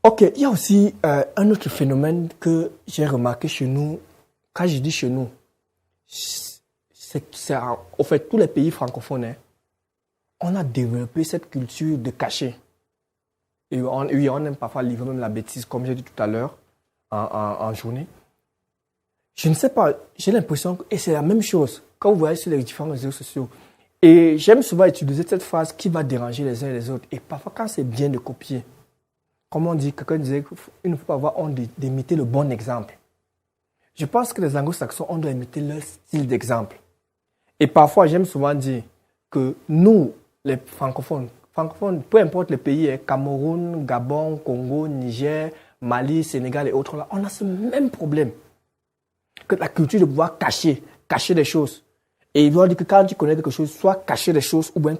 Ok, il y a aussi un autre phénomène que j'ai remarqué chez nous. Quand je dis chez nous, c'est en fait tous les pays francophones, hein, on a développé cette culture de cacher. Et on aime parfois livrer même la bêtise, comme j'ai dit tout à l'heure, en journée. Je ne sais pas, j'ai l'impression que c'est la même chose quand vous voyez sur les différents réseaux sociaux. Et j'aime souvent utiliser cette phrase qui va déranger les uns et les autres. Et parfois, quand c'est bien de copier, comme on dit, quelqu'un disait qu'il ne faut pas avoir honte d'imiter le bon exemple. Je pense que les anglo-saxons, on doit imiter leur style d'exemple. Et parfois, j'aime souvent dire que nous, les francophones, peu importe les pays, Cameroun, Gabon, Congo, Niger, Mali, Sénégal et autres, là, on a ce même problème. Que la culture de pouvoir cacher des choses. Et il veut dire que quand tu connais quelque chose, soit cacher des choses, ou bien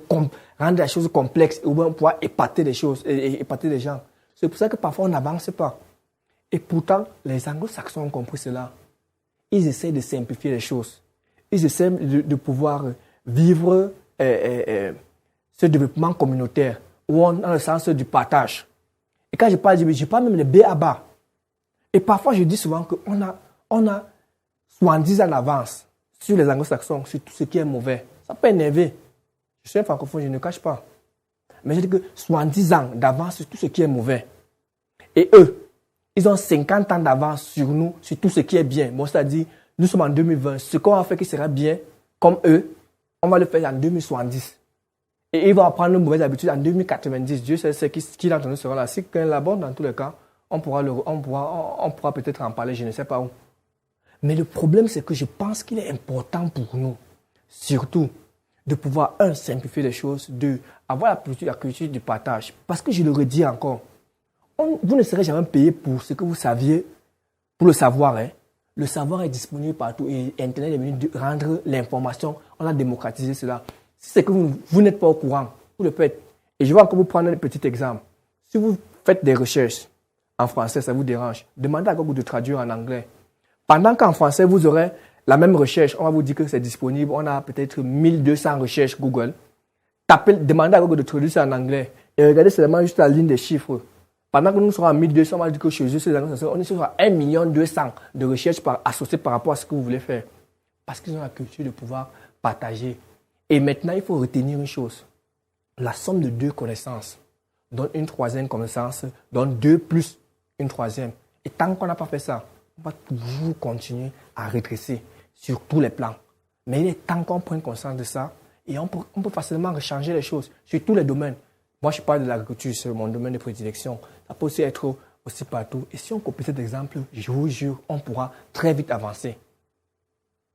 rendre les choses complexes, ou bien pouvoir épater des choses, et épater les gens. C'est pour ça que parfois on n'avance pas. Et pourtant, les anglo-saxons ont compris cela. Ils essaient de simplifier les choses. Ils essaient de pouvoir vivre ce développement communautaire, où on a le sens du partage. Et quand je parle même de B à bas. Et parfois, je dis souvent qu'on a 70 ans d'avance sur les anglo-saxons, sur tout ce qui est mauvais. Ça peut énerver. Je suis un francophone, je ne cache pas. Mais je dis que 70 ans d'avance sur tout ce qui est mauvais. Et eux, ils ont 50 ans d'avance sur nous, sur tout ce qui est bien. Bon, c'est-à-dire, nous sommes en 2020. Ce qu'on va faire qui sera bien, comme eux, on va le faire en 2070. Et ils vont apprendre nos mauvaises habitudes en 2090. Dieu sait ce qui d'entre nous sera là. Si quelqu'un là-bas, dans tous les cas, on pourra peut-être en parler, je ne sais pas où. Mais le problème, c'est que je pense qu'il est important pour nous, surtout, de pouvoir, simplifier les choses, avoir la culture du partage. Parce que je le redis encore, vous ne serez jamais payé pour ce que vous saviez, pour le savoir. Hein. Le savoir est disponible partout et Internet est venu rendre l'information, on a démocratisé cela. Si c'est que vous n'êtes pas au courant, vous le faites. Et je vais encore vous prendre un petit exemple. Si vous faites des recherches en français, ça vous dérange, demandez à Google de traduire en anglais. Pendant qu'en français, vous aurez la même recherche, on va vous dire que c'est disponible, on a peut-être 1200 recherches Google. Demandez à Google de traduire ça en anglais et regardez seulement juste la ligne des chiffres. Pendant que nous serons à 1200, on va dire que chez eux, on est sur 1 200 000 de recherches associées par rapport à ce que vous voulez faire. Parce qu'ils ont la culture de pouvoir partager. Et maintenant, il faut retenir une chose. La somme de 2 connaissances donne une troisième connaissance, donne 2 plus une troisième. Et tant qu'on n'a pas fait ça, on va toujours continuer à régresser sur tous les plans. Mais il est temps qu'on prenne conscience de ça et on peut facilement changer les choses sur tous les domaines. Moi, je parle de l'agriculture, c'est mon domaine de prédilection. Ça peut aussi être aussi partout. Et si on copie cet exemple, je vous jure, on pourra très vite avancer.